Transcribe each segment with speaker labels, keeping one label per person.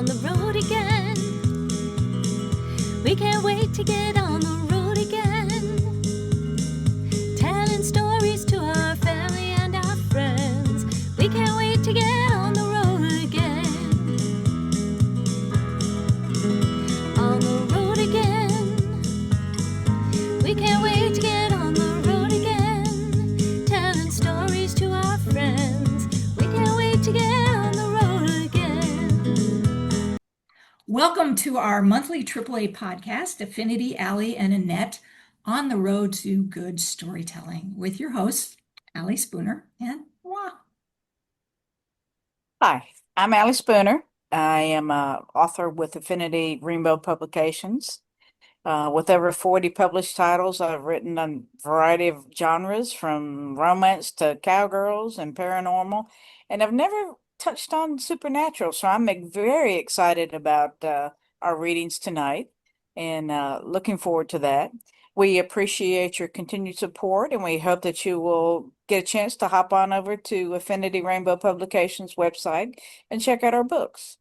Speaker 1: on the road again. We can't wait to get on the road again. Telling stories to our family and our friends. We can't wait to get on the road again. On the road again. We can't wait to get on the road again. Telling stories to our friends. We can't wait to get on the road again.
Speaker 2: Welcome to our monthly AAA podcast, Affinity, Allie, and Annette, on the road to good storytelling, with your hosts, Allie Spooner and moi.
Speaker 3: Hi, I'm Allie Spooner. I am an author with Affinity Rainbow Publications. With over 40 published titles, I've written a variety of genres from romance to cowgirls and paranormal, and I've never touched on supernatural. So I'm very excited about our readings tonight and looking forward to that. We appreciate your continued support, and we hope that you will get a chance to hop on over to Affinity Rainbow Publications website and check out our books.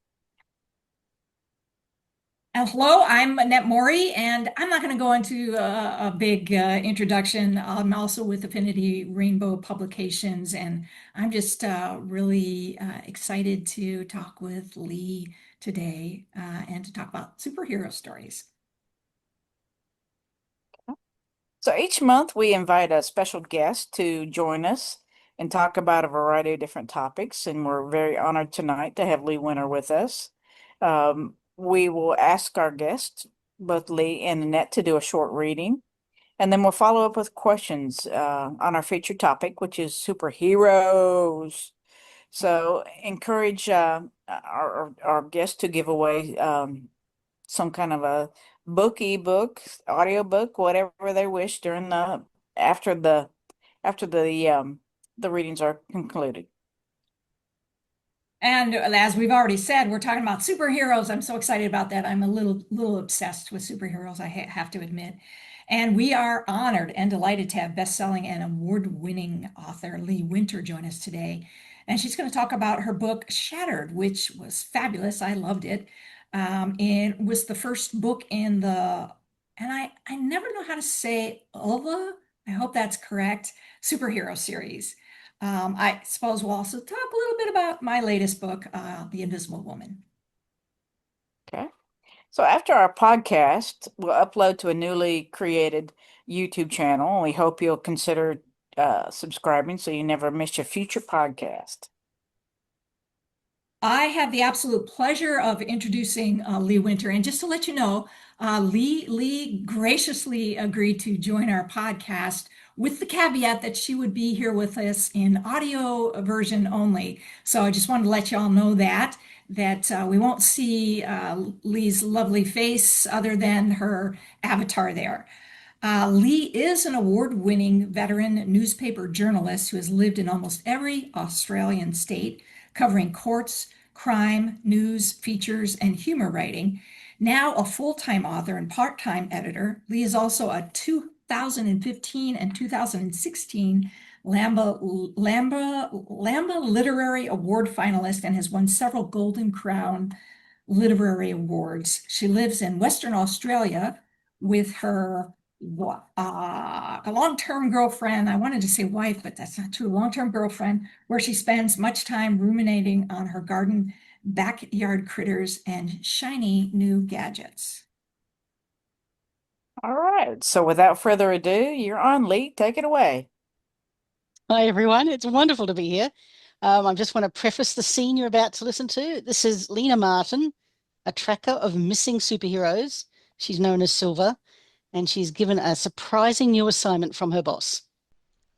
Speaker 2: Hello, I'm Annette Mori, and I'm not going to go into a big introduction. I'm also with Affinity Rainbow Publications, and I'm just really excited to talk with Lee today and to talk about superhero stories.
Speaker 3: So each month we invite a special guest to join us and talk about a variety of different topics. And we're very honored tonight to have Lee Winter with us. We will ask our guests, both Lee and Annette, to do a short reading. And then we'll follow up with questions on our featured topic, which is superheroes. So encourage our guests to give away some kind of a book, ebook, audiobook, whatever they wish during after the readings are concluded.
Speaker 2: And as we've already said, we're talking about superheroes. I'm so excited about that. I'm a little obsessed with superheroes, I have to admit. And we are honored and delighted to have best-selling and award-winning author Lee Winter join us today. And she's going to talk about her book Shattered, which was fabulous. I loved it. And was the first book in and I never know how to say ULVA. I hope that's correct. Superhero series. I suppose we'll also talk a little bit about my latest book, The Invisible Woman.
Speaker 3: Okay. So after our podcast, we'll upload to a newly created YouTube channel, and we hope you'll consider subscribing so you never miss your future podcast.
Speaker 2: I have the absolute pleasure of introducing Lee Winter. And just to let you know, Lee graciously agreed to join our podcast with the caveat that she would be here with us in audio version only. So I just wanted to let you all know that we won't see Lee's lovely face other than her avatar there. Lee is an award-winning veteran newspaper journalist who has lived in almost every Australian state, covering courts, crime, news, features, and humor writing. Now a full-time author and part-time editor, Lee is also a 2015 and 2016 Lamba Literary Award finalist and has won several Golden Crown literary awards. She lives in Western Australia with her a long-term girlfriend. I wanted to say wife, but that's not true. Long-term girlfriend, where she spends much time ruminating on her garden, backyard critters, and shiny new gadgets.
Speaker 3: All right. So without further ado, you're on, Lee. Take it away.
Speaker 4: Hi, everyone. It's wonderful to be here. I just want to preface the scene you're about to listen to. This is Lena Martin, a tracker of missing superheroes. She's known as Silver, and she's given a surprising new assignment from her boss.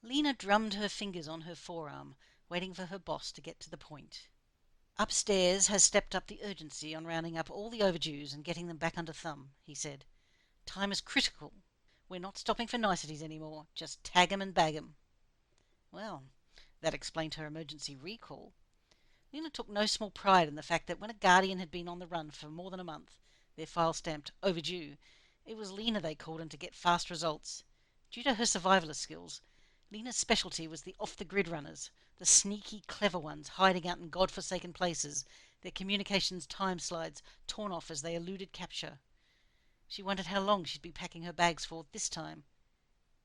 Speaker 4: Lena drummed her fingers on her forearm, waiting for her boss to get to the point. Upstairs has stepped up the urgency on rounding up all the overdues and getting them back under thumb, he said. Time is critical. We're not stopping for niceties anymore. Just tag 'em and bag 'em. Well, that explained her emergency recall. Lena took no small pride in the fact that when a Guardian had been on the run for more than a month, their file stamped overdue, it was Lena they called in to get fast results. Due to her survivalist skills, Lena's specialty was the off-the-grid runners, the sneaky, clever ones hiding out in god-forsaken places their communications time slides torn off as they eluded capture. She wondered how long she'd be packing her bags for this time.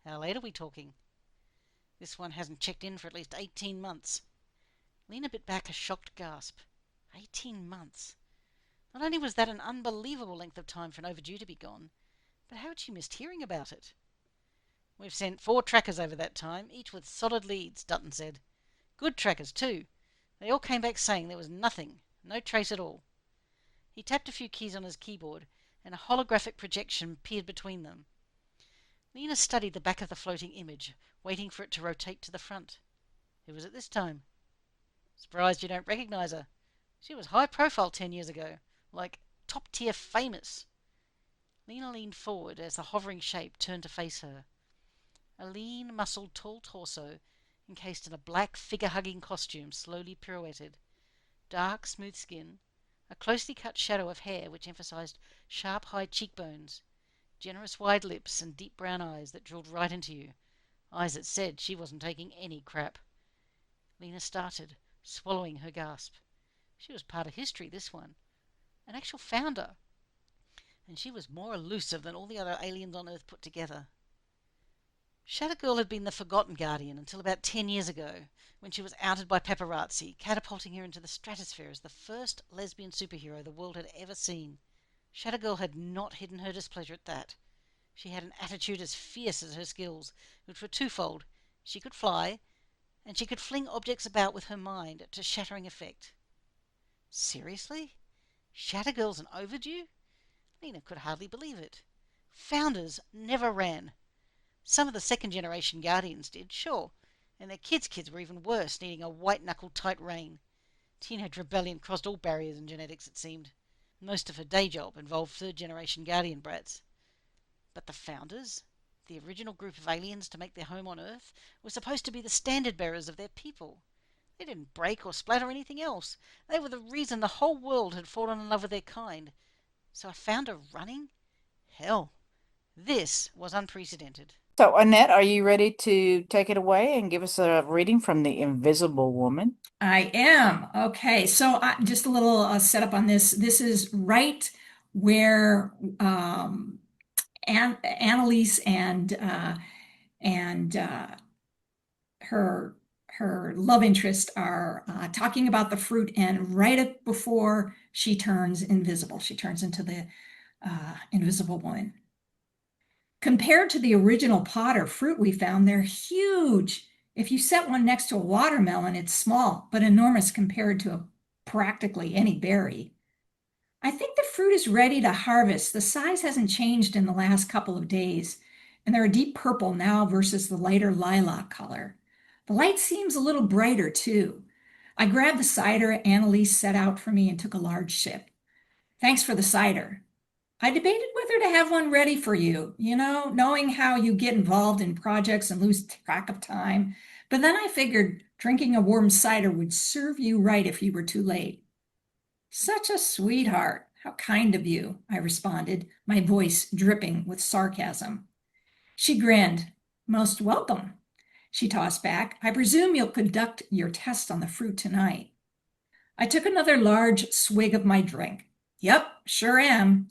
Speaker 4: How late are we talking? This one hasn't checked in for at least 18 months. Lena bit back a shocked gasp. 18 months. Not only was that an unbelievable length of time for an overdue to be gone, but how had she missed hearing about it? We've sent 4 trackers over that time, each with solid leads, Dutton said. Good trackers, too. They all came back saying there was nothing, no trace at all. He tapped a few keys on his keyboard, and a holographic projection peered between them. Lena studied the back of the floating image, waiting for it to rotate to the front. Who was it this time? Surprised you don't recognize her. She was high profile 10 years ago, like top-tier famous. Lena leaned forward as the hovering shape turned to face her. A lean, muscled, tall torso, encased in a black, figure-hugging costume, slowly pirouetted. Dark, smooth skin, a closely cut shadow of hair which emphasized sharp, high cheekbones, generous, wide lips, and deep brown eyes that drilled right into you. Eyes that said she wasn't taking any crap. Lena started, swallowing her gasp. She was part of history, this one. An actual founder. And she was more elusive than all the other aliens on Earth put together. Shadow Girl had been the forgotten guardian until about 10 years ago, when she was outed by paparazzi, catapulting her into the stratosphere as the first lesbian superhero the world had ever seen. Shadow Girl had not hidden her displeasure at that. She had an attitude as fierce as her skills, which were twofold. She could fly, and she could fling objects about with her mind to shattering effect. Seriously? Shadow Girl's an overdue? Lena could hardly believe it. Founders never ran. Some of the second-generation Guardians did, sure, and their kids' were even worse, needing a white-knuckle tight rein. Teenage rebellion crossed all barriers in genetics, it seemed. Most of her day job involved third-generation Guardian brats. But the founders, the original group of aliens to make their home on Earth, were supposed to be the standard-bearers of their people. They didn't break or splat or anything else. They were the reason the whole world had fallen in love with their kind. So a founder running? Hell, this was unprecedented.
Speaker 3: So, Annette, are you ready to take it away and give us a reading from The Invisible Woman?
Speaker 2: I am. Okay, so just a little setup on this. This is right where Annalise and her love interest are talking about the fruit, and right before she turns invisible, she turns into the invisible woman. Compared to the original pot or fruit we found, they're huge. If you set one next to a watermelon, it's small, but enormous compared to practically any berry. I think the fruit is ready to harvest. The size hasn't changed in the last couple of days, and they're a deep purple now versus the lighter lilac color. The light seems a little brighter, too. I grabbed the cider Annalise set out for me and took a large sip. Thanks for the cider. I debated whether to have one ready for you, knowing how you get involved in projects and lose track of time. But then I figured drinking a warm cider would serve you right if you were too late. Such a sweetheart. How kind of you, I responded, my voice dripping with sarcasm. She grinned. Most welcome. She tossed back. I presume you'll conduct your test on the fruit tonight. I took another large swig of my drink. Yep, sure am.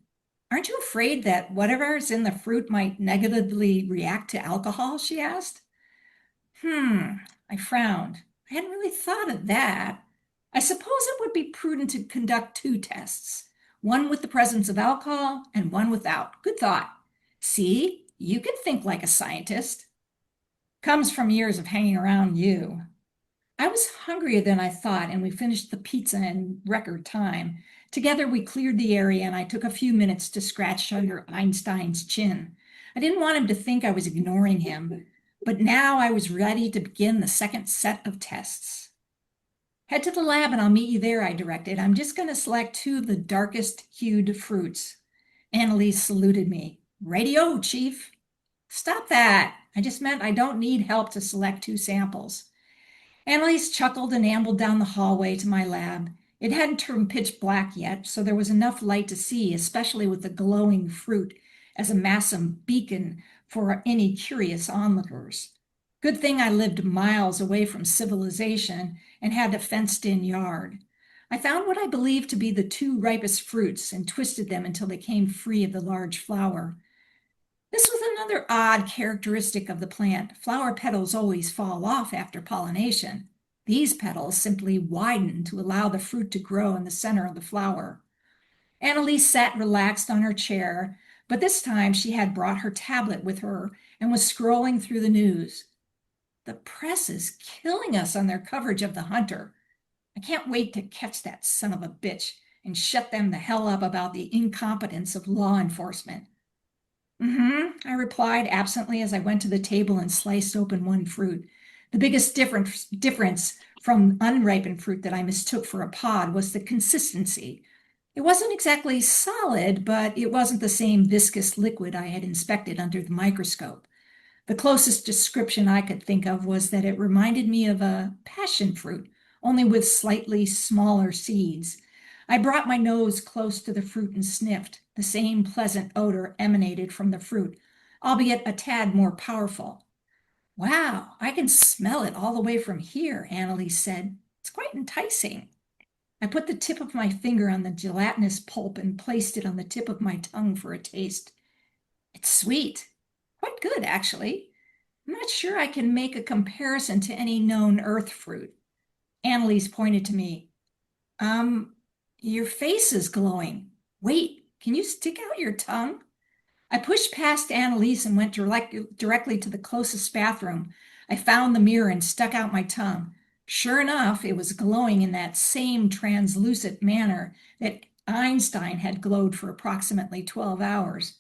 Speaker 2: Aren't you afraid that whatever is in the fruit might negatively react to alcohol? She asked. I frowned. I hadn't really thought of that. I suppose it would be prudent to conduct 2 tests, one with the presence of alcohol and one without. Good thought. See, you can think like a scientist. Comes from years of hanging around you. I was hungrier than I thought, and we finished the pizza in record time. Together, we cleared the area, and I took a few minutes to scratch under Einstein's chin. I didn't want him to think I was ignoring him, but now I was ready to begin the second set of tests. Head to the lab, and I'll meet you there, I directed. I'm just going to select 2 of the darkest hued fruits. Annalise saluted me. Radio, Chief. Stop that. I just meant I don't need help to select 2 samples. Annalise chuckled and ambled down the hallway to my lab. It hadn't turned pitch black yet, so there was enough light to see, especially with the glowing fruit as a massive beacon for any curious onlookers. Good thing I lived miles away from civilization and had a fenced-in yard. I found what I believed to be the two ripest fruits and twisted them until they came free of the large flower. This was another odd characteristic of the plant. Flower petals always fall off after pollination. These petals simply widen to allow the fruit to grow in the center of the flower. Annalise sat relaxed on her chair, but this time she had brought her tablet with her and was scrolling through the news. The press is killing us on their coverage of the hunter. I can't wait to catch that son of a bitch and shut them the hell up about the incompetence of law enforcement. I replied absently as I went to the table and sliced open one fruit. The biggest difference from unripened fruit that I mistook for a pod was the consistency. It wasn't exactly solid, but it wasn't the same viscous liquid I had inspected under the microscope. The closest description I could think of was that it reminded me of a passion fruit, only with slightly smaller seeds. I brought my nose close to the fruit and sniffed. The same pleasant odor emanated from the fruit, albeit a tad more powerful. Wow, I can smell it all the way from here, Annalise said. It's quite enticing. I put the tip of my finger on the gelatinous pulp and placed it on the tip of my tongue for a taste. It's sweet. Quite good, actually. I'm not sure I can make a comparison to any known earth fruit. Annalise pointed to me. Your face is glowing. Wait, can you stick out your tongue? I pushed past Annalise and went directly to the closest bathroom. I found the mirror and stuck out my tongue. Sure enough, it was glowing in that same translucent manner that Einstein had glowed for approximately 12 hours.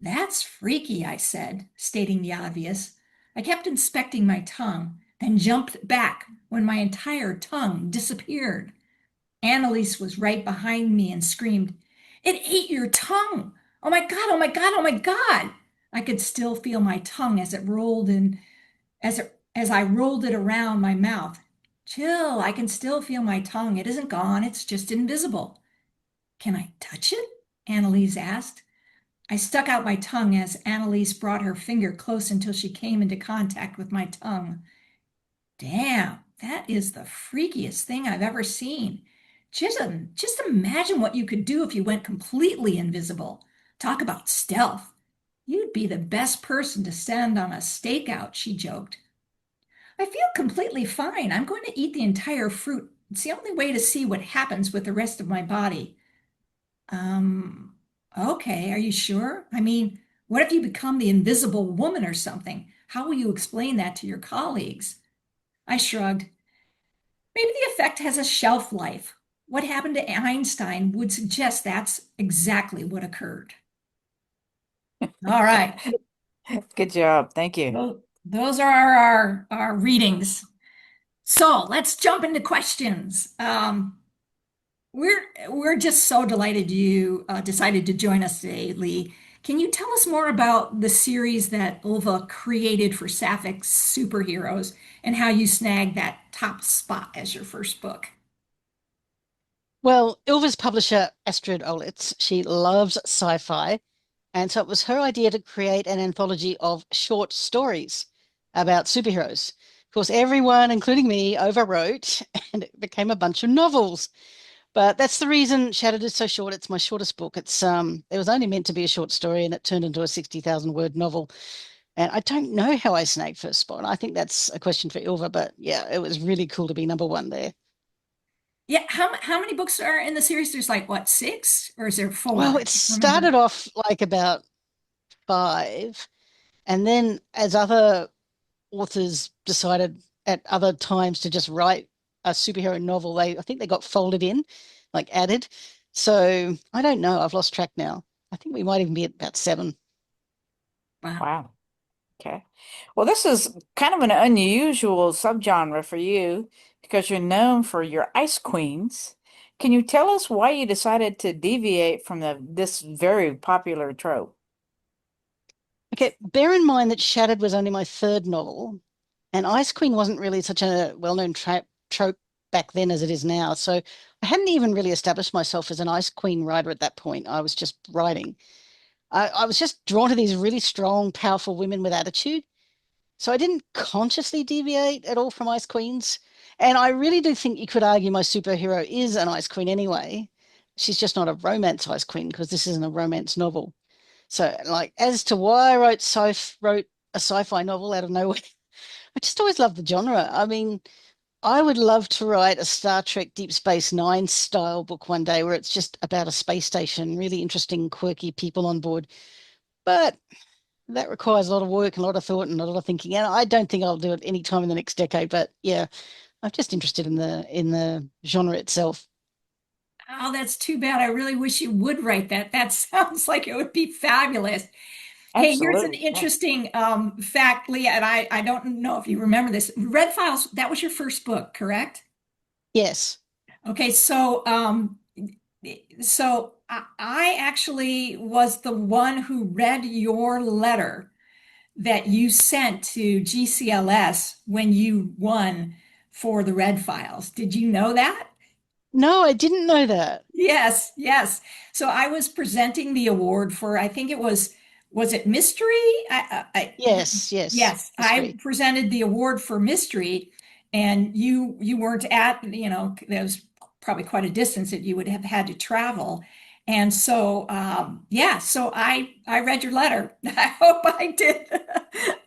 Speaker 2: That's freaky, I said, stating the obvious. I kept inspecting my tongue, then jumped back when my entire tongue disappeared. Annalise was right behind me and screamed, It ate your tongue! Oh my God, oh my God, oh my God! I could still feel my tongue as it rolled in, as I rolled it around my mouth. Chill, I can still feel my tongue. It isn't gone, it's just invisible. Can I touch it? Annalise asked. I stuck out my tongue as Annalise brought her finger close until she came into contact with my tongue. Damn, that is the freakiest thing I've ever seen. Just imagine what you could do if you went completely invisible. Talk about stealth. You'd be the best person to send on a stakeout, she joked. I feel completely fine. I'm going to eat the entire fruit. It's the only way to see what happens with the rest of my body. Um, okay, are you sure? I mean, what if you become the invisible woman or something? How will you explain that to your colleagues? I shrugged. Maybe the effect has a shelf life. What happened to Einstein would suggest that's exactly what occurred. All right.
Speaker 3: Good job. Thank you.
Speaker 2: Those are our readings. So let's jump into questions. We're just so delighted you decided to join us today, Lee. Can you tell us more about the series that Ulva created for Sapphic Superheroes and how you snagged that top spot as your first book?
Speaker 4: Well, Ilva's publisher, Astrid Olitz, she loves sci-fi. And so it was her idea to create an anthology of short stories about superheroes. Of course, everyone, including me, overwrote, and it became a bunch of novels. But that's the reason Shattered is so short. It's my shortest book. It was only meant to be a short story, and it turned into a 60,000 word novel. And I don't know how I snagged first spot. I think that's a question for Ilva, but yeah, it was really cool to be number one there.
Speaker 2: Yeah, how many books are in the series? There's like what, six or is there
Speaker 4: Well,
Speaker 2: four?
Speaker 4: it
Speaker 2: Remember?
Speaker 4: started off like about five, and then as other authors decided at other times to just write a superhero novel, I think they got folded in, like added. So I don't know. I've lost track now. I think we might even be at about seven.
Speaker 2: Wow.
Speaker 3: Wow. Okay. Well, this is kind of an unusual subgenre for you because you're known for your ice queens. Can you tell us why you decided to deviate from this very popular trope?
Speaker 4: Okay, bear in mind that Shattered was only my third novel, and Ice Queen wasn't really such a well-known trope back then as it is now. So I hadn't even really established myself as an Ice Queen writer at that point. I was just writing. I was just drawn to these really strong, powerful women with attitude. So I didn't consciously deviate at all from Ice Queens. And I really do think you could argue my superhero is an ice queen anyway. She's just not a romance ice queen because this isn't a romance novel. So, like, as to why I wrote a sci-fi novel out of nowhere, I just always loved the genre. I mean, I would love to write a Star Trek Deep Space Nine style book one day where it's just about a space station, really interesting, quirky people on board. But that requires a lot of work and a lot of thought and a lot of thinking. And I don't think I'll do it any time in the next decade. But yeah, I'm just interested in the genre itself.
Speaker 2: Oh, that's too bad. I really wish you would write that. That sounds like it would be fabulous. Hey, here's an
Speaker 3: Absolutely. Yeah.
Speaker 2: interesting fact, Leah, and I don't know if you remember this. Red Files, that was your first book, correct?
Speaker 4: Yes.
Speaker 2: Okay, so I actually was the one who read your letter that you sent to GCLS when you won for the Red Files. Did you know that?
Speaker 4: No, I didn't know that.
Speaker 2: Yes, yes. So I was presenting the award for, I think was it mystery?
Speaker 4: Yes, yes.
Speaker 2: Yes, I
Speaker 4: Mystery.
Speaker 2: presented the award for mystery, and you weren't at, there was probably quite a distance that you would have had to travel. And so, yeah, so I read your letter. I hope I did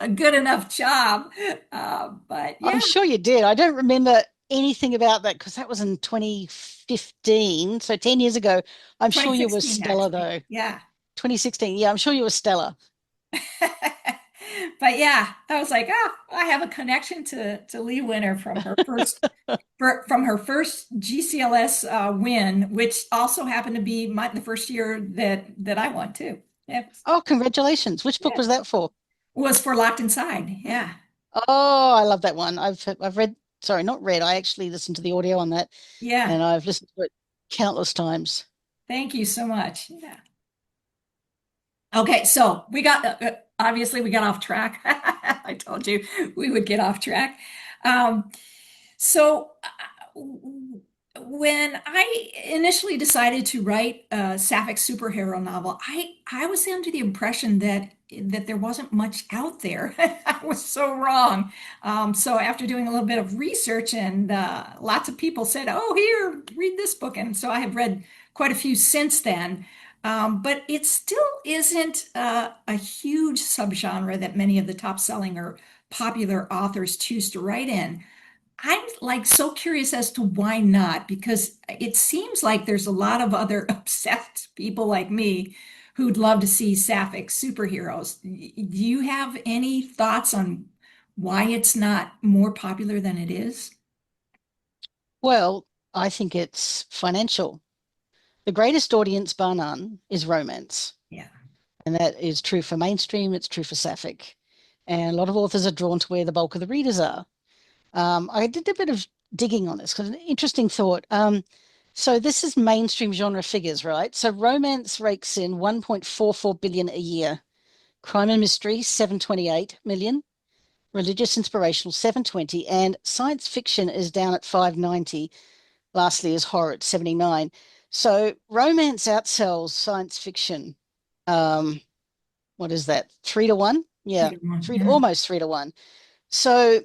Speaker 2: a good enough job. But yeah,
Speaker 4: I'm sure you did. I don't remember anything about that because that was in 2015. So 10 years ago. I'm sure you were
Speaker 2: 2016
Speaker 4: stellar
Speaker 2: actually.
Speaker 4: though.
Speaker 2: Yeah.
Speaker 4: 2016. Yeah, I'm sure you were stellar.
Speaker 2: But yeah, I was like, oh, I have a connection to Lee Winter from her first from her first GCLS win, which also happened to be the first year that I won too. It
Speaker 4: Oh, congratulations. Which book
Speaker 2: yeah,
Speaker 4: was that for?
Speaker 2: was for Locked Inside. Yeah,
Speaker 4: Oh, I love that one. I've read, sorry, not read. I actually listened to the audio on that
Speaker 2: yeah.
Speaker 4: and I've listened to it countless times.
Speaker 2: Thank you so much. Yeah. Okay, so we got obviously we got off track. I told you we would get off track. Um, So, when I initially decided to write a sapphic superhero novel, I was under the impression that there wasn't much out there. I was so wrong. So after doing a little bit of research, and lots of people said, "Oh, here, read this book," and so I have read quite a few since then. But it still isn't a huge subgenre that many of the top-selling or popular authors choose to write in. I'm like so curious as to why not, because it seems like there's a lot of other obsessed people like me who'd love to see sapphic superheroes. Do you have any thoughts on why it's not more popular than it is?
Speaker 4: Well, I think it's financial. The greatest audience, bar none, is romance.
Speaker 2: Yeah.
Speaker 4: And that is true for mainstream, it's true for sapphic. And a lot of authors are drawn to where the bulk of the readers are. I did a bit of digging on this because an interesting thought. So this is mainstream genre figures, right? So romance rakes in 1.44 billion a year, crime and mystery 728 million, religious inspirational 720, and science fiction is down at 590. Lastly is horror at 79. So romance outsells science fiction. Um, what is that? 3 to 1? Yeah,
Speaker 2: Yeah.
Speaker 4: almost 3 to 1. So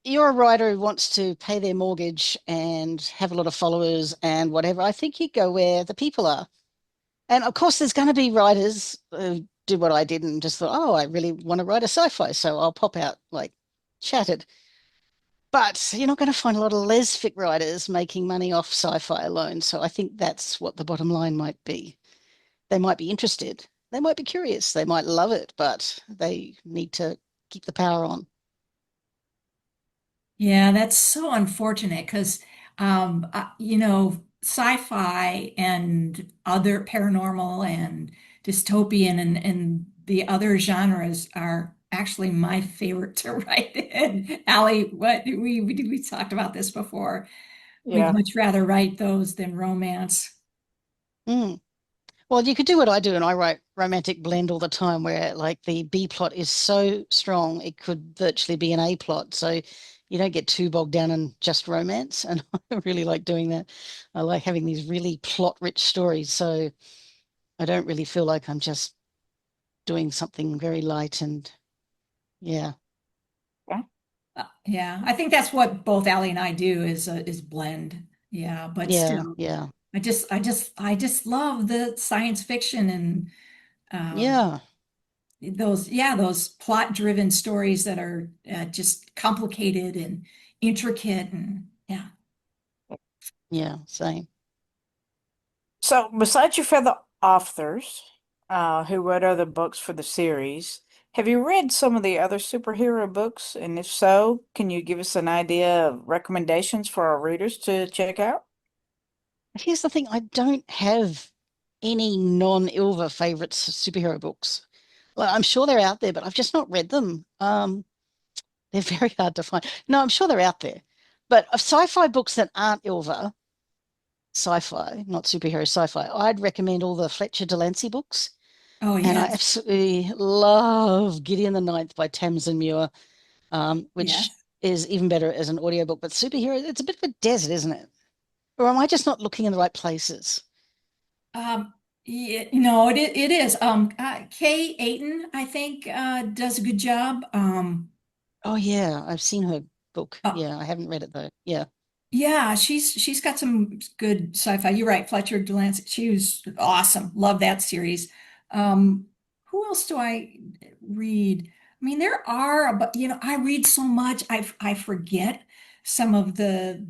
Speaker 4: you're a writer who wants to pay their mortgage and have a lot of followers and whatever. I think you go where the people are. And of course, there's going to be writers who do what I did and just thought, oh, I really want to write a sci-fi, so I'll pop out like Shattered. But you're not going to find a lot of lesfic writers making money off sci-fi alone. So I think that's what the bottom line might be. They might be interested. They might be curious. They might love it, but they need to keep the power on.
Speaker 2: Yeah, that's so unfortunate because, sci-fi and other paranormal and dystopian and the other genres are actually my favorite to write in. Allie, we talked about this before. We'd
Speaker 3: Yeah.
Speaker 2: much rather write those than romance.
Speaker 4: Mm. Well, you could do what I do, and I write romantic blend all the time, where like the B plot is so strong it could virtually be an A plot. So you don't get too bogged down in just romance. And I really like doing that. I like having these really plot-rich stories. So I don't really feel like I'm just doing something very light and yeah.
Speaker 3: Yeah.
Speaker 2: Yeah, I think that's what both Allie and I do is blend. Yeah, but
Speaker 4: Yeah,
Speaker 2: still,
Speaker 4: yeah,
Speaker 2: I just love the science fiction and um,
Speaker 4: yeah,
Speaker 2: those plot-driven stories that are just complicated and intricate and yeah.
Speaker 4: yeah, same.
Speaker 3: So, besides your fellow authors who wrote other books for the series, have you read some of the other superhero books? And if so, can you give us an idea of recommendations for our readers to check out?
Speaker 4: Here's the thing, I don't have any non-Ilva favorites superhero books. Well, I'm sure they're out there, but I've just not read them. They're very hard to find. No, I'm sure they're out there. But of sci-fi books that aren't Ilva, sci-fi, not superhero sci-fi, I'd recommend all the Fletcher Delancey books.
Speaker 2: Oh
Speaker 4: And I
Speaker 2: yes,
Speaker 4: absolutely love Gideon the Ninth by Tamsin Muir, which
Speaker 2: yes.
Speaker 4: is even better as an audiobook. But superhero, it's a bit of a desert, isn't it? Or am I just not looking in the right places?
Speaker 2: Yeah, no, it is. Kay Ayton, I think, does a good job.
Speaker 4: Oh yeah, I've seen her book.
Speaker 2: Uh,
Speaker 4: Yeah, I haven't read it though. Yeah.
Speaker 2: yeah, she's got some good sci-fi. You're right, Fletcher Delancey. She was awesome. Love that series. Um, who else do I read? I mean, there are, but I read so much, I forget some of the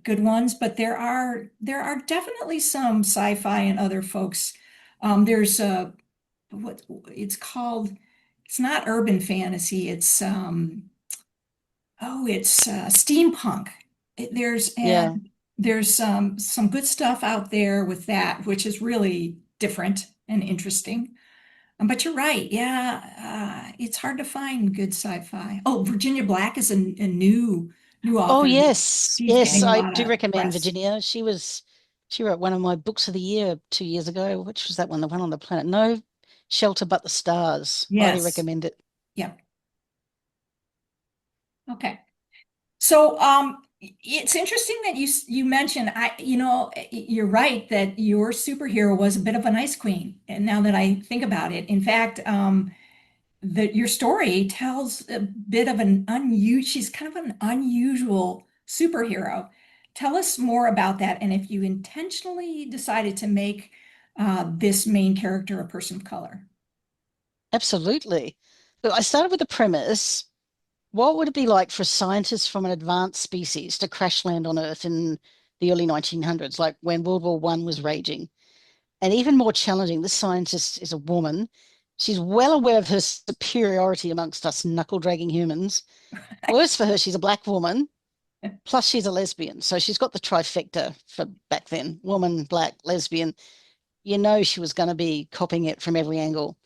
Speaker 2: good ones. But there are definitely some sci-fi and other folks. There's what it's called. It's not urban fantasy. It's steampunk. There's
Speaker 4: Yeah.
Speaker 2: and there's some good stuff out there with that, which is really different and interesting. But you're right, yeah, it's hard to find good sci-fi. Oh, Virginia Black is a new
Speaker 4: Oh
Speaker 2: author.
Speaker 4: yes.
Speaker 2: She's
Speaker 4: Yes,
Speaker 2: getting a
Speaker 4: I
Speaker 2: lot
Speaker 4: do
Speaker 2: of
Speaker 4: recommend
Speaker 2: press.
Speaker 4: Virginia. She wrote one of my books of the year 2 years ago. Which was that one? The one on the planet. No Shelter But the Stars. Highly
Speaker 2: Yes,
Speaker 4: recommend it.
Speaker 2: yeah, okay. So, it's interesting that you mentioned you're right that your superhero was a bit of an ice queen. And now that I think about it, in fact, that your story tells a bit of an unusual. She's kind of an unusual superhero. Tell us more about that, and if you intentionally decided to make this main character a person of color.
Speaker 4: Absolutely. Look, I started with the premise. What would it be like for scientists from an advanced species to crash land on Earth in the early 1900s, like when World War One was raging? And even more challenging, this scientist is a woman. She's well aware of her superiority amongst us knuckle dragging humans. Worse for her, she's a black woman, plus she's a lesbian. So she's got the trifecta for back then woman, black, lesbian. You know, she was going to be copying it from every angle.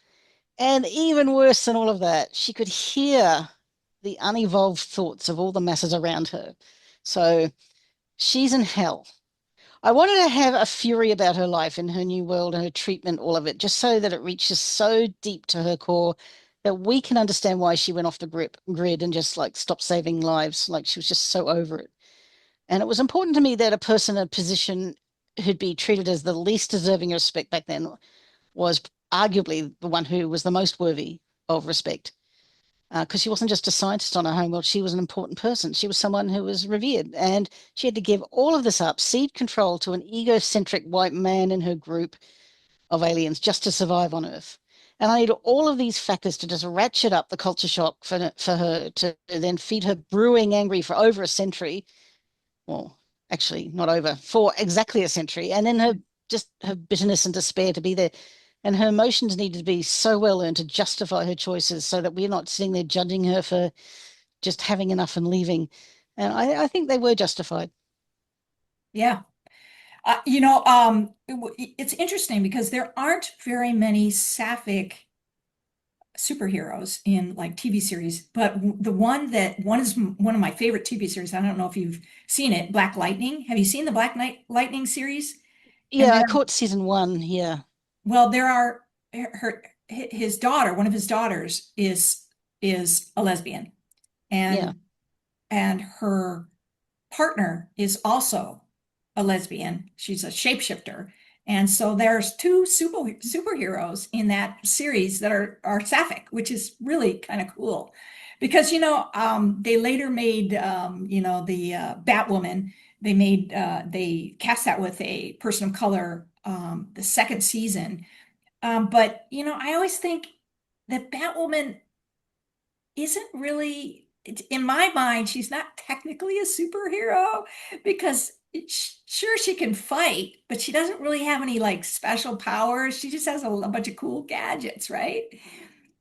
Speaker 4: And even worse than all of that, she could hear the unevolved thoughts of all the masses around her. So she's in hell. I wanted to have a fury about her life in her new world and her treatment, all of it, just so that it reaches so deep to her core that we can understand why she went off the grid and just like stopped saving lives. Like she was just so over it. And it was important to me that a person in a position who'd be treated as the least deserving of respect back then was arguably the one who was the most worthy of respect. Because she wasn't just a scientist on her homeworld, she was an important person. She was someone who was revered, and she had to give all of this up, cede control to an egocentric white man in her group of aliens just to survive on Earth. And I need all of these factors to just ratchet up the culture shock for her to then feed her brewing angry for over a century. Well, actually, not over, for exactly a century. And then her bitterness and despair to be there. And her emotions needed to be so well learned to justify her choices so that we're not sitting there judging her for just having enough and leaving. And I think they were justified.
Speaker 2: Yeah. It's interesting because there aren't very many sapphic superheroes in like TV series, but one is one of my favorite TV series. I don't know if you've seen it, Black Lightning. Have you seen the Black Knight Lightning series? And
Speaker 4: Yeah, I
Speaker 2: there,
Speaker 4: caught season one. Yeah,
Speaker 2: well, there are his daughter, one of his daughters is a lesbian,
Speaker 4: yeah.
Speaker 2: and her partner is also a lesbian. She's a shapeshifter. And so there's two superheroes in that series that are sapphic, which is really kind of cool. because they later made the Batwoman. They cast that with a person of color the second season. But I always think that Batwoman isn't really, in my mind, she's not technically a superhero because sure she can fight, but she doesn't really have any like special powers. She just has a bunch of cool gadgets, right?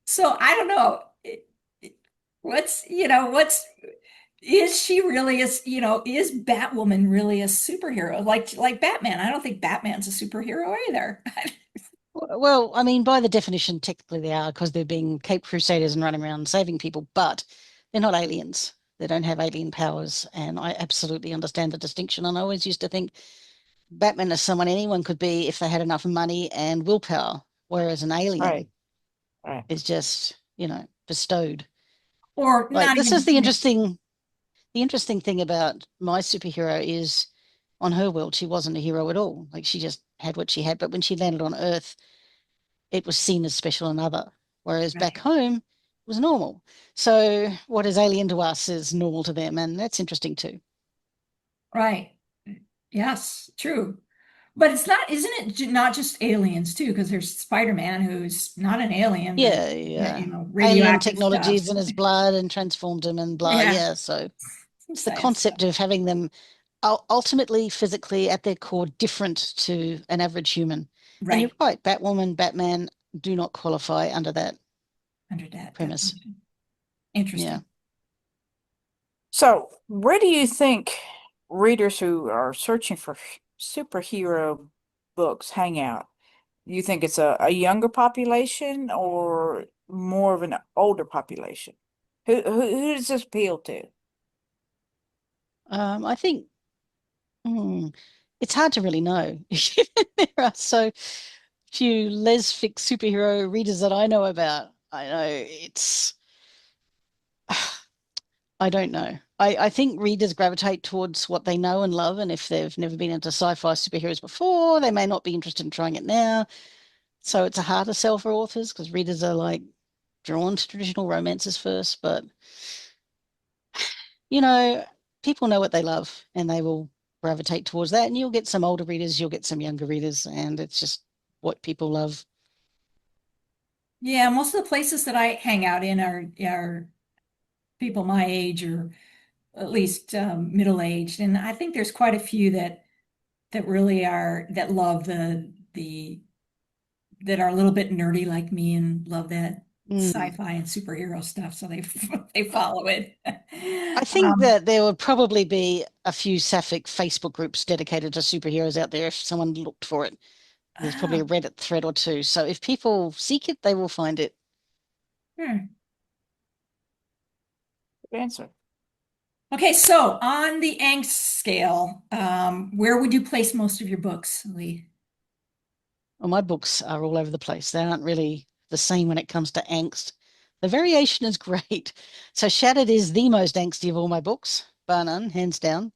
Speaker 2: So I don't know. What's is she really is Batwoman really a superhero like Batman? I don't think Batman's a superhero either.
Speaker 4: Well, I mean, by the definition, technically they are because they're being Cape Crusaders and running around saving people, but they're not aliens. They don't have alien powers. And I absolutely understand the distinction. And I always used to think Batman is someone anyone could be if they had enough money and willpower, whereas an
Speaker 3: Right,
Speaker 4: alien
Speaker 3: right.
Speaker 4: is just, bestowed.
Speaker 2: Or
Speaker 4: Like
Speaker 2: not
Speaker 4: this
Speaker 2: even
Speaker 4: is
Speaker 2: just
Speaker 4: the interesting thing about my superhero is on her world, she wasn't a hero at all. Like she just had what she had. But when she landed on Earth, it was seen as special and other, whereas back
Speaker 2: right.
Speaker 4: home it was normal. So what is alien to us is normal to them, and that's interesting too.
Speaker 2: Right. Yes, true. But it's not, isn't it not just aliens too? Because there's Spider-Man who's not an alien, but
Speaker 4: Yeah, yeah. Alien
Speaker 2: radioactive stuff.
Speaker 4: technologies in his blood and transformed him and blah.
Speaker 2: Yeah,
Speaker 4: Yeah, so
Speaker 2: some
Speaker 4: it's the
Speaker 2: science stuff.
Speaker 4: concept of having them ultimately physically at their core different to an average human. And you're
Speaker 2: Right.
Speaker 4: right, Batwoman, Batman do not qualify under that
Speaker 2: Under that
Speaker 4: premise.
Speaker 2: definition.
Speaker 4: Yeah.
Speaker 2: Interesting.
Speaker 3: So, where do you think readers who are searching for superhero books hang out? You think it's a younger population or more of an older population? Who does this appeal to?
Speaker 4: I think it's hard to really know. There are so few lesfic superhero readers that I know about. I know it's, I don't know. I think readers gravitate towards what they know and love, and if they've never been into sci-fi superheroes before, they may not be interested in trying it now. So it's a harder sell for authors because readers are like drawn to traditional romances first, but you know, people know what they love and they will gravitate towards that. And you'll get some older readers, you'll get some younger readers, and it's just what people love.
Speaker 2: Yeah, most of the places that I hang out in are people my age or at least middle-aged, and I think there's quite a few that really are that love the that are a little bit nerdy like me and love that
Speaker 4: Mm.
Speaker 2: sci-fi and superhero stuff, so they they follow it.
Speaker 4: I think that there would probably be a few sapphic Facebook groups dedicated to superheroes out there if someone looked for it. There's probably
Speaker 2: Ah,
Speaker 4: a Reddit thread or two. So if people seek it, they will find it.
Speaker 2: hmm.
Speaker 3: Good answer.
Speaker 2: Okay, so on the angst scale, where would you place most of your books, Lee?
Speaker 4: Well, my books are all over the place. They aren't really the same when it comes to angst. The variation is great. So Shattered is the most angsty of all my books, bar none, hands down.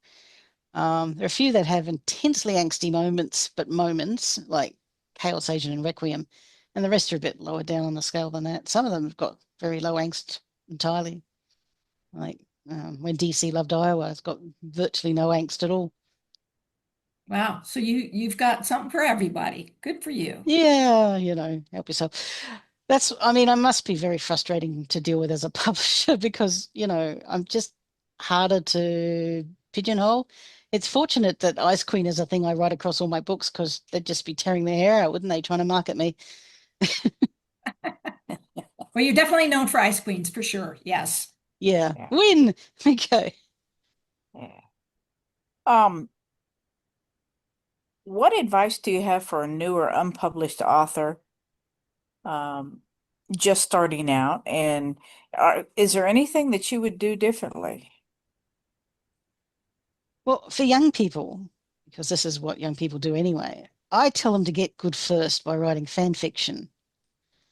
Speaker 4: There are a few that have intensely angsty moments, but moments like Chaos Agent and Requiem, and the rest are a bit lower down on the scale than that. Some of them have got very low angst entirely, like when DC Loved Iowa, it's got virtually no angst at all.
Speaker 2: Wow, so you've got something for everybody. Good for you.
Speaker 4: Yeah, help yourself. I mean, I must be very frustrating to deal with as a publisher because, I'm just harder to pigeonhole. It's fortunate that Ice Queen is a thing I write across all my books because they'd just be tearing their hair out, wouldn't they, trying to market me?
Speaker 2: Well, you're definitely known for ice queens for sure. Yes.
Speaker 4: Yeah,
Speaker 3: Yeah,
Speaker 4: win. Okay.
Speaker 3: yeah. Um, what advice do you have for a newer unpublished author um, just starting out? And is there anything that you would do differently?
Speaker 4: Well, for young people, because this is what young people do anyway, I tell them to get good first by writing fan fiction.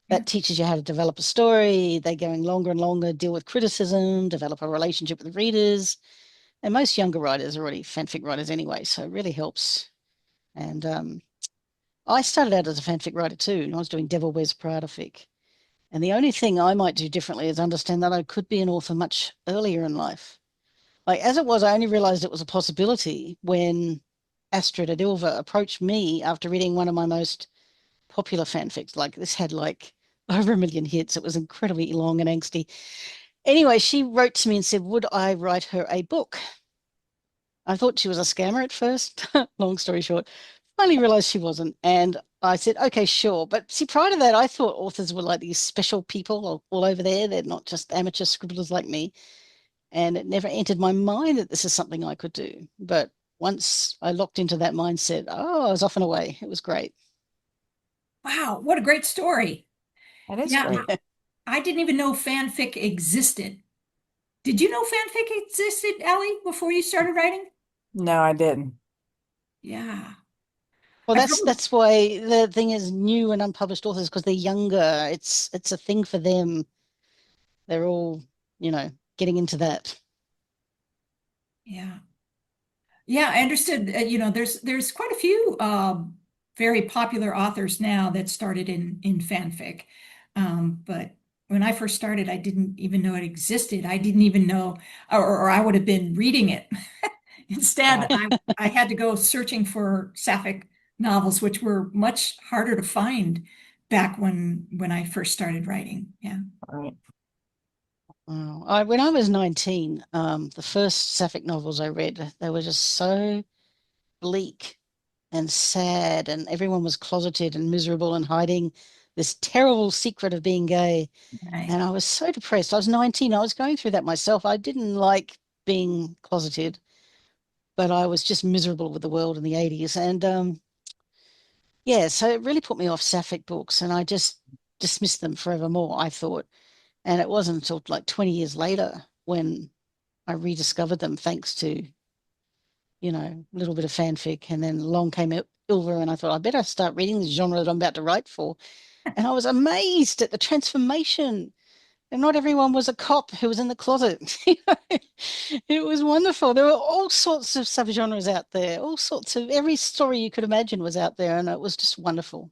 Speaker 2: Yeah.
Speaker 4: That teaches you how to develop a story. They're going longer and longer, deal with criticism, develop a relationship with readers. And most younger writers are already fanfic writers anyway, so it really helps. And I started out as a fanfic writer too, and I was doing Devil Wears Prada fic. And the only thing I might do differently is understand that I could be an author much earlier in life. Like as it was, I only realized it was a possibility when Astrid Adilva approached me after reading one of my most popular fanfics. Like this had like over 1 million hits. It was incredibly long and angsty. Anyway, she wrote to me and said, would I write her a book? I thought she was a scammer at first. Long story short, finally realized she wasn't. And I said, okay, sure. But see, prior to that, I thought authors were like these special people all over there. They're not just amateur scribblers like me. And it never entered my mind that this is something I could do. But once I locked into that mindset, oh, I was off and away. It was great.
Speaker 2: Wow, what a great story.
Speaker 3: That is
Speaker 2: Yeah,
Speaker 3: great.
Speaker 2: I didn't even know fanfic existed. Did you know fanfic existed, Ellie, before you started writing?
Speaker 3: No, I didn't.
Speaker 2: Yeah.
Speaker 4: Well,
Speaker 2: I
Speaker 4: that's
Speaker 2: probably,
Speaker 4: that's why the thing is new and unpublished authors because they're younger. It's a thing for them. They're all, getting into that.
Speaker 2: yeah. Yeah, I understood. There's quite a few very popular authors now that started in fanfic. But when I first started, I didn't even know it existed. I didn't even know, or I would have been reading it. Instead,
Speaker 3: Right.
Speaker 2: I had to go searching for sapphic novels, which were much harder to find back when I first started writing. Yeah.
Speaker 3: Right.
Speaker 4: When I was 19, the first sapphic novels I read, they were just so bleak and sad, and everyone was closeted and miserable and hiding this terrible secret of being gay.
Speaker 2: Right.
Speaker 4: And I was so depressed. I was 19. I was going through that myself. I didn't like being closeted, but I was just miserable with the world in the 80s. And yeah, so it really put me off sapphic books, and I just dismissed them forevermore, I thought. And it wasn't until like 20 years later when I rediscovered them thanks to, a little bit of fanfic. And then along came Ilva, and I thought, I better start reading the genre that I'm about to write for. And I was amazed at the transformation. And not everyone was a cop who was in the closet. It was wonderful. There were all sorts of subgenres out there, all sorts of every story you could imagine was out there, and it was just wonderful.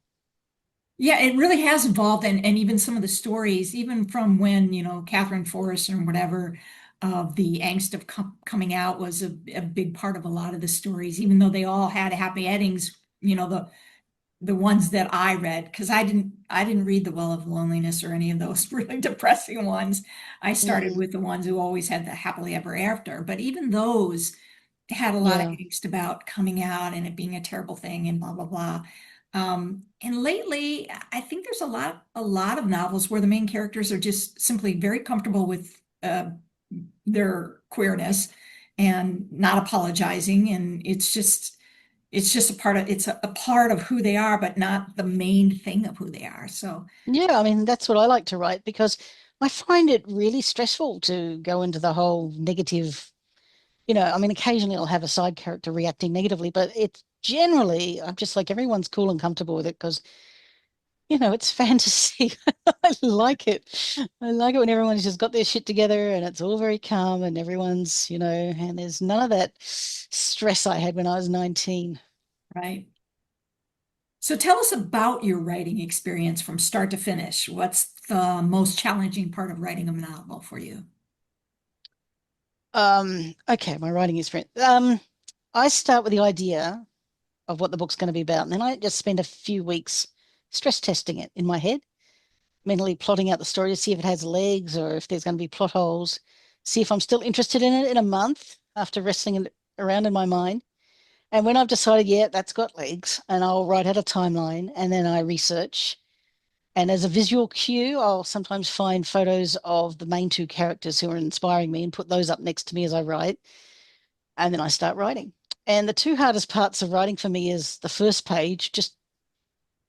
Speaker 2: Yeah, it really has evolved, and even some of the stories, even from when, Catherine Forrest and whatever, of the angst of coming out was a big part of a lot of the stories, even though they all had happy endings, the ones that I read, because I didn't read The Well of Loneliness or any of those really depressing ones. I started
Speaker 4: Mm,
Speaker 2: with the ones who always had the happily ever after. But even those had a lot of
Speaker 4: yeah.
Speaker 2: angst about coming out and it being a terrible thing and blah blah blah. And lately, I think there's a lot of novels where the main characters are just simply very comfortable with their queerness and not apologizing, and it's just a part of who they are, but not the main thing of who they are. So,
Speaker 4: Yeah, I mean, that's what I like to write because I find it really stressful to go into the whole negative, I mean, occasionally I'll have a side character reacting negatively, but it's generally, I'm just like, everyone's cool and comfortable with it because, it's fantasy. I like it. I like it when everyone's just got their shit together and it's all very calm and everyone's, and there's none of that stress I had when I was 19.
Speaker 2: right. So tell us about your writing experience from start to finish. What's the most challenging part of writing a novel for you?
Speaker 4: Okay, my writing experience. I start with the idea of what the book's going to be about, and then I just spend a few weeks stress testing it in my head, mentally plotting out the story to see if it has legs or if there's going to be plot holes, see if I'm still interested in it in a month after wrestling it around in my mind. And when I've decided, yeah, that's got legs, and I'll write out a timeline and then I research. And as a visual cue, I'll sometimes find photos of the main two characters who are inspiring me and put those up next to me as I write. And then I start writing. And the two hardest parts of writing for me is the first page, just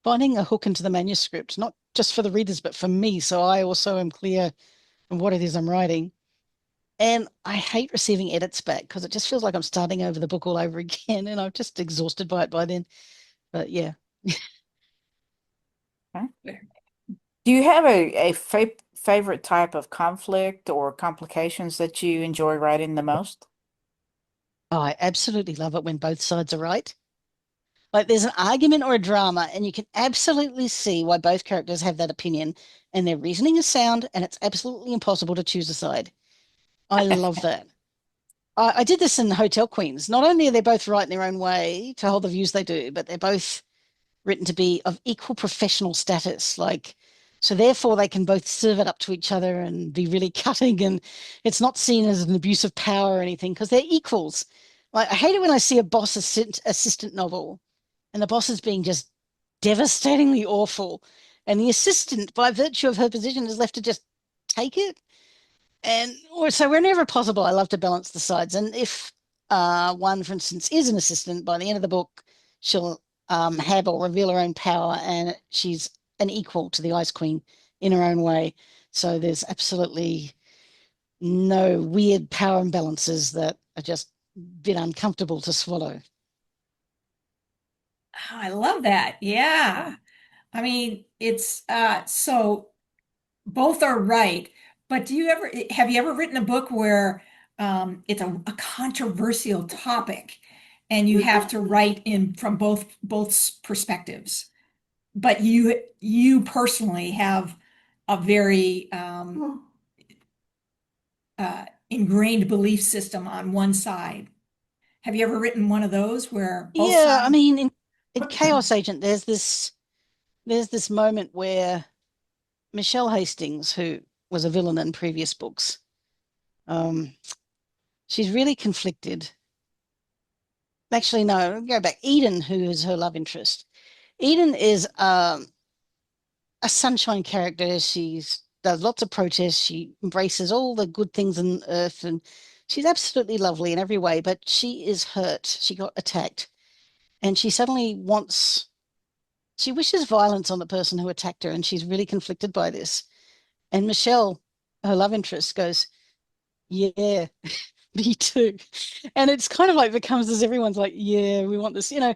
Speaker 4: finding a hook into the manuscript, not just for the readers, but for me. So I also am clear on what it is I'm writing. And I hate receiving edits back because it just feels like I'm starting over the book all over again. And I'm just exhausted by it by then. But yeah.
Speaker 3: Okay. Do you have a favorite type of conflict or complications that you enjoy writing the most?
Speaker 4: Oh, I absolutely love it when both sides are right. Like there's an argument or a drama, and you can absolutely see why both characters have that opinion, and their reasoning is sound, and it's absolutely impossible to choose a side. I love that. I did this in Hotel Queens. Not only are they both right in their own way to hold the views they do, but they're both written to be of equal professional status. Like, so therefore they can both serve it up to each other and be really cutting, and it's not seen as an abuse of power or anything because they're equals. Like, I hate it when I see a boss assistant novel and the boss is being just devastatingly awful, and the assistant, by virtue of her position, is left to just take it. And so whenever possible, I love to balance the sides. And if one, for instance, is an assistant, by the end of the book, she'll have or reveal her own power, and she's an equal to the Ice Queen in her own way. So there's absolutely no weird power imbalances that are just a bit uncomfortable to swallow.
Speaker 2: Oh, I love that. Yeah. I mean, it's so both are right, but have you ever written a book where it's a controversial topic and you have to write in from both perspectives, but you personally have a very ingrained belief system on one side. Have you ever written one of those where both
Speaker 4: Yeah, I
Speaker 2: sides?
Speaker 4: mean, in Chaos Agent, there's this moment where Michelle Hastings, who was a villain in previous books, um, she's really conflicted. Actually, no, go back. Eden, who is her love interest. Eden is a sunshine character. She's does lots of protests. She embraces all the good things on Earth, and she's absolutely lovely in every way. But she is hurt. She got attacked, and she suddenly wants. She wishes violence on the person who attacked her, and she's really conflicted by this. And Michelle, her love interest, goes, "Yeah, me too." And it's kind of like becomes as everyone's like, yeah, we want this. And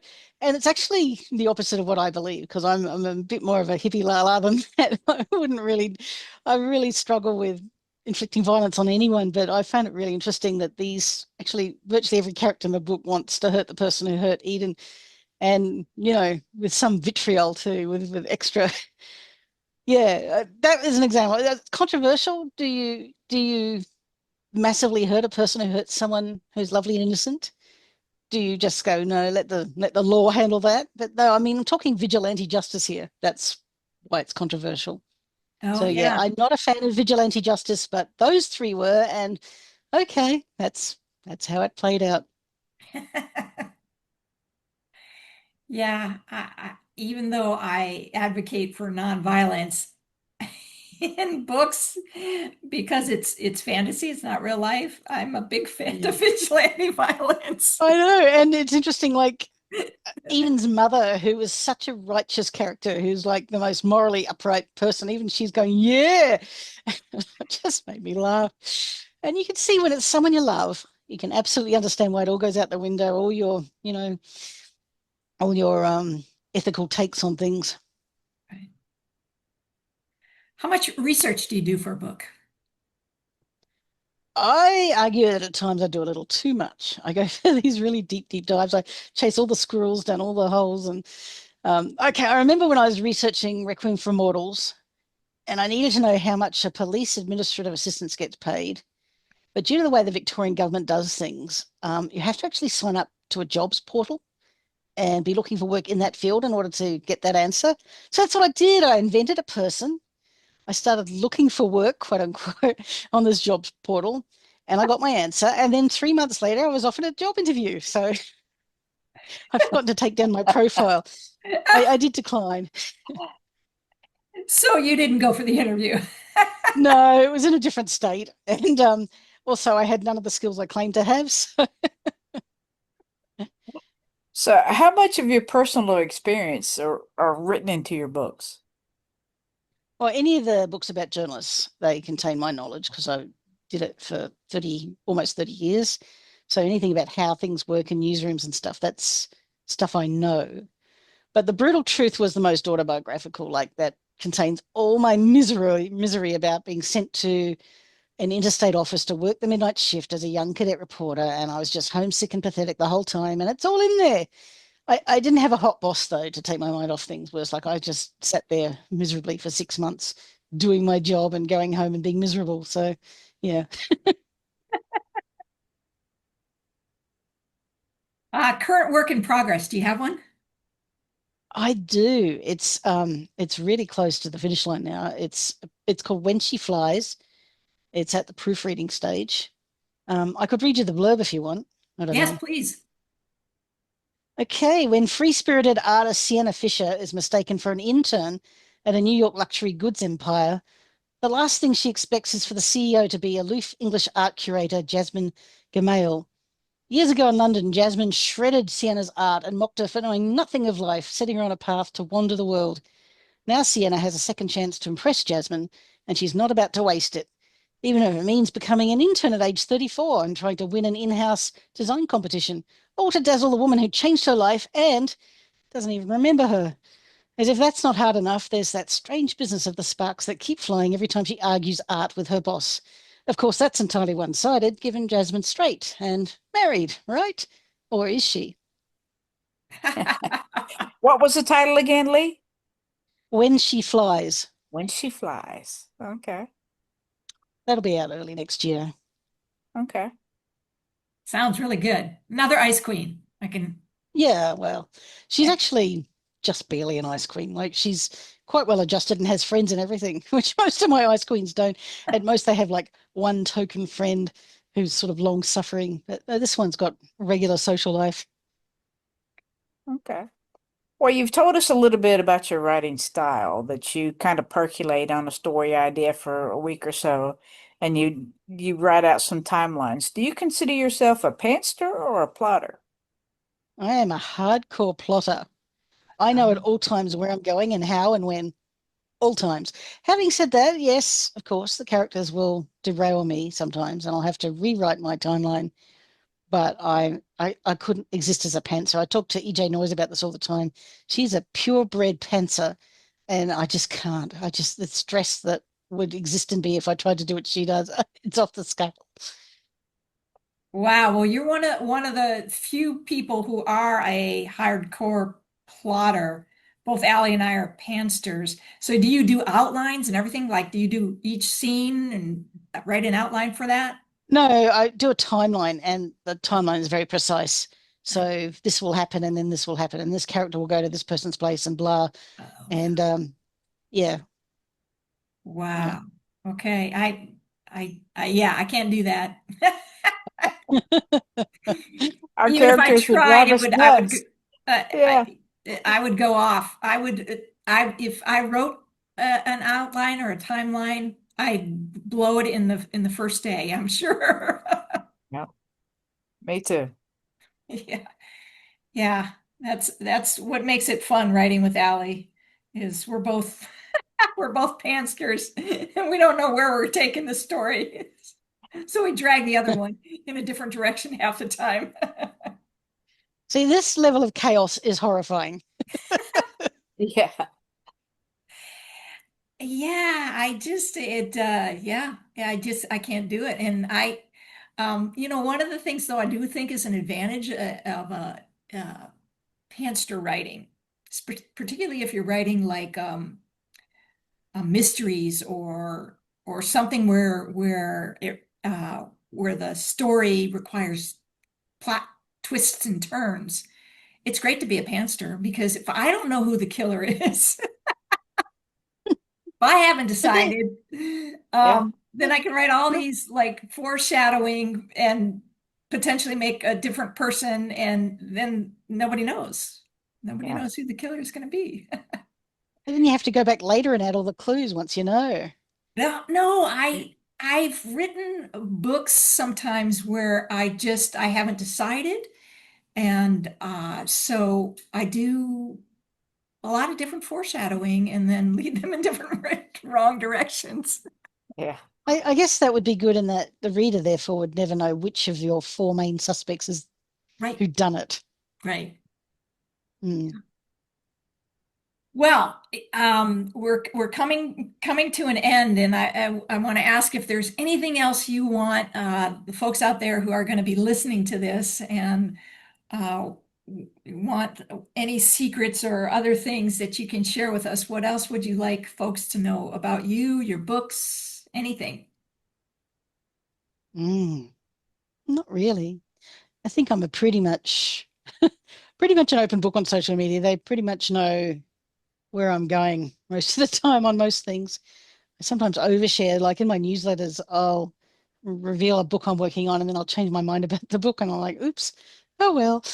Speaker 4: it's actually the opposite of what I believe because I'm a bit more of a hippie la than that. I really struggle with inflicting violence on anyone, but I found it really interesting that these actually virtually every character in the book wants to hurt the person who hurt Eden. And, with some vitriol too, with extra. Yeah, that is an example. That's controversial. Do you massively hurt a person who hurts someone who's lovely and innocent? Do you just go, no, let the law handle that? But no, I mean, I'm talking vigilante justice here. That's why it's controversial.
Speaker 2: Oh
Speaker 4: So yeah,
Speaker 2: yeah.
Speaker 4: I'm not a fan of vigilante justice, but those three were, and okay, that's how it played out.
Speaker 2: Yeah, even though I advocate for nonviolence in books because it's fantasy, it's not real life, I'm a big fan
Speaker 4: Yeah.
Speaker 2: of vigilante violence.
Speaker 4: I know, and it's interesting, like Eden's mother, who was such a righteous character, who's like the most morally upright person, even she's going, yeah. It just made me laugh. And you can see when it's someone you love, you can absolutely understand why it all goes out the window, all your ethical takes on things.
Speaker 2: Right. How much research do you do for a book?
Speaker 4: I argue that at times I do a little too much. I go for these really deep, deep dives. I chase all the squirrels down all the holes. And okay, I remember when I was researching Requiem for Mortals, and I needed to know how much a police administrative assistant gets paid. But due to the way the Victorian government does things, you have to actually sign up to a jobs portal and be looking for work in that field in order to get that answer. So that's what I did. I invented a person. I started looking for work, quote unquote, on this jobs portal, and I got my answer. And then 3 months later, I was offered a job interview. So I've forgotten to take down my profile. I did decline.
Speaker 2: So you didn't go for the interview.
Speaker 4: No, it was in a different state. And also, I had none of the skills I claimed to have. So
Speaker 3: So, how much of your personal experience are written into your books?
Speaker 4: Well, any of the books about journalists, they contain my knowledge because I did it for almost 30 years. So anything about how things work in newsrooms and stuff, that's stuff I know. But the brutal truth was the most autobiographical, like that contains all my misery about being sent to an interstate office to work the midnight shift as a young cadet reporter, and I was just homesick and pathetic the whole time, and it's all in there. I didn't have a hot boss though to take my mind off things. Whereas like I just sat there miserably for 6 months doing my job and going home and being miserable. So yeah,
Speaker 2: Current work in progress. Do you have one?
Speaker 4: I do. It's really close to the finish line now. It's called When She Flies. It's at the proofreading stage. I could read you the blurb if you want. I don't
Speaker 2: Yes,
Speaker 4: know.
Speaker 2: please.
Speaker 4: Okay, when free-spirited artist Sienna Fisher is mistaken for an intern at a New York luxury goods empire, the last thing she expects is for the CEO to be aloof English art curator Jasmine Gamail. Years ago in London, Jasmine shredded Sienna's art and mocked her for knowing nothing of life, setting her on a path to wander the world. Now Sienna has a second chance to impress Jasmine, and she's not about to waste it, even if it means becoming an intern at age 34 and trying to win an in-house design competition, all to dazzle the woman who changed her life and doesn't even remember her. As if that's not hard enough, there's that strange business of the sparks that keep flying every time she argues art with her boss. Of course, that's entirely one-sided, given Jasmine's straight and married, right? Or is she?
Speaker 3: What was the title again, Lee?
Speaker 4: When She Flies.
Speaker 3: When She Flies. Okay.
Speaker 4: That'll be out early next year.
Speaker 3: Okay.
Speaker 2: Sounds really good. Another Ice Queen. I can.
Speaker 4: Yeah, well, she's actually just barely an ice queen. Like she's quite well adjusted and has friends and everything, which most of my ice queens don't. At most, they have like one token friend who's sort of long suffering. But this one's got regular social life.
Speaker 3: Okay. Well, you've told us a little bit about your writing style, that you kind of percolate on a story idea for a week or so, and you write out some timelines. Do you consider yourself a pantser or a plotter?
Speaker 4: I am a hardcore plotter. I know at all times where I'm going and how and when, all times. Having said that, yes, of course, the characters will derail me sometimes, and I'll have to rewrite my timeline. But I couldn't exist as a pantser. I talk to EJ Noyes about this all the time. She's a purebred pantser, and I just can't. I just the stress that would exist in me if I tried to do what she does, it's off the scale.
Speaker 2: Wow. Well, you're one of the few people who are a hardcore plotter. Both Allie and I are pansters. So do you do outlines and everything? Like, do you do each scene and write an outline for that?
Speaker 4: No, I do a timeline, and the timeline is very precise. So this will happen, and then this will happen, and this character will go to this person's place, and blah.
Speaker 2: Oh,
Speaker 4: And yeah, yeah.
Speaker 2: wow. Okay. Yeah, I can't do that.
Speaker 3: Our
Speaker 2: Even if I
Speaker 3: characters would
Speaker 2: tried,
Speaker 3: drive
Speaker 2: it
Speaker 3: us
Speaker 2: would, I would,
Speaker 3: nuts.
Speaker 2: uh,
Speaker 3: Yeah.
Speaker 2: I would go off. If I wrote an outline or a timeline, I'd blow it in the first day, I'm sure.
Speaker 3: Yeah. Me too.
Speaker 2: Yeah, yeah. That's what makes it fun writing with Allie, is we're both we're both panskers and we don't know where we're taking the story. So we drag the other one in a different direction half the time.
Speaker 4: See, this level of chaos is horrifying.
Speaker 3: Yeah.
Speaker 2: Yeah, I just it yeah, I can't do it. And one of the things though I do think is an advantage of pantster writing, particularly if you're writing like mysteries or something where the story requires plot twists and turns. It's great to be a pantster because if I don't know who the killer is, I haven't
Speaker 4: But then,
Speaker 2: decided,
Speaker 3: Yeah.
Speaker 2: then I can write all
Speaker 4: no,
Speaker 2: these like foreshadowing and potentially make a different person, and then nobody knows. Nobody
Speaker 3: Yeah.
Speaker 2: knows who the killer is going to be.
Speaker 4: but then you have to go back later and add all the clues once you know.
Speaker 2: No, no, I've written books sometimes where I haven't decided, and so I do a lot of different foreshadowing and then lead them in different wrong directions.
Speaker 3: Yeah.
Speaker 4: I guess that would be good in that the reader, therefore, would never know which of your four main suspects is
Speaker 2: Right,
Speaker 4: who done it.
Speaker 2: right.
Speaker 4: Mm.
Speaker 2: Well, we're coming to an end, and I want to ask if there's anything else you want the folks out there who are going to be listening to this and uh, want any secrets or other things that you can share with us, what else would you like folks to know about you, your books, anything?
Speaker 4: Not really. I think I'm a pretty much an open book on social media. They pretty much know where I'm going most of the time on most things. I sometimes overshare, like in my newsletters, I'll reveal a book I'm working on and then I'll change my mind about the book and I'm like, oops, oh well.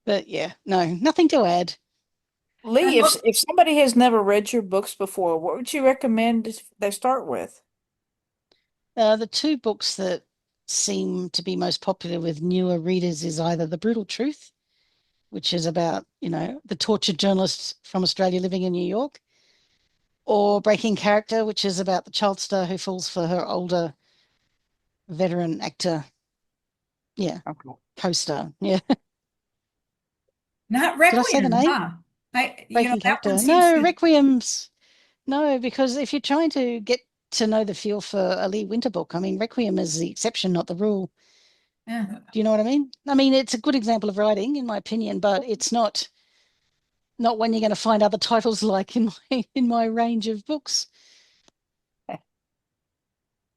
Speaker 4: But yeah, no, nothing to add.
Speaker 3: Lee,
Speaker 2: And
Speaker 3: if
Speaker 2: what,
Speaker 3: if somebody has never read your books before, what would you recommend they start with?
Speaker 4: The two books that seem to be most popular with newer readers is either The Brutal Truth, which is about, the tortured journalist from Australia living in New York, or Breaking Character, which is about the child star who falls for her older veteran actor, yeah,
Speaker 3: Okay.
Speaker 4: co-star. Yeah.
Speaker 2: not
Speaker 4: Did I say the
Speaker 2: Requiem,
Speaker 4: name?
Speaker 2: huh?
Speaker 4: Breaking
Speaker 2: That one
Speaker 4: Character.
Speaker 2: seems
Speaker 4: No,
Speaker 2: to,
Speaker 4: Requiem's. No, because if you're trying to get to know the feel for a Lee Winter book, I mean, Requiem is the exception, not the rule.
Speaker 2: yeah.
Speaker 4: Do you know what I mean? I mean, it's a good example of writing, in my opinion, but it's not when you're going to find other titles like in my range of books.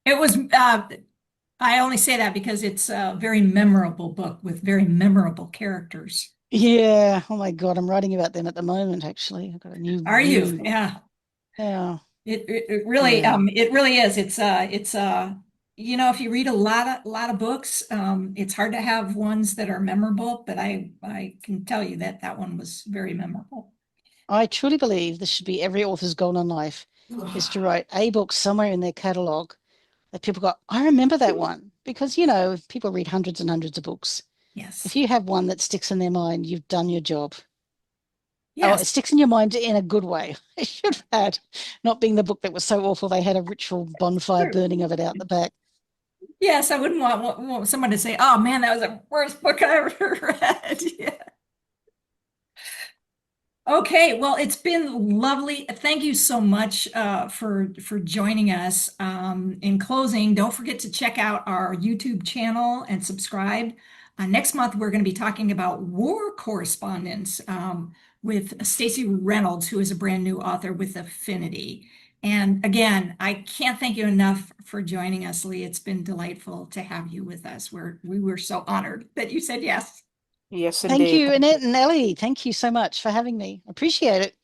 Speaker 2: It was, I only say that because it's a very memorable book with very memorable characters.
Speaker 4: Yeah. Oh my God, I'm writing about them at the moment, actually. I've got a
Speaker 2: Are you?
Speaker 4: new.
Speaker 2: Yeah.
Speaker 4: Yeah.
Speaker 2: It
Speaker 4: Yeah.
Speaker 2: it really is. If you read a lot of books, it's hard to have ones that are memorable, but I can tell you that that one was very memorable.
Speaker 4: I truly believe this should be every author's goal in life is to write a book somewhere in their catalog that people go, I remember that one. Because, people read hundreds and hundreds of books. If
Speaker 2: Yes.
Speaker 4: you have one that sticks in their mind, you've done your job. Oh, it
Speaker 2: Yes.
Speaker 4: sticks in your mind in a good way. It should have had, not being the book that was so awful they had a ritual bonfire
Speaker 2: True.
Speaker 4: burning of it out the back.
Speaker 2: Yes, I wouldn't want someone to say, "Oh man, that was the worst book I ever read." Yeah. Okay, well, it's been lovely. Thank you so much for joining us. In closing, don't forget to check out our YouTube channel and subscribe. Next month, we're going to be talking about war correspondence with Stacey Reynolds, who is a brand new author with Affinity. And again, I can't thank you enough for joining us, Lee. It's been delightful to have you with us. We were so honored that you said yes.
Speaker 3: Yes,
Speaker 4: Thank
Speaker 3: indeed.
Speaker 4: you, Annette and Ellie. Thank you so much for having me. Appreciate it.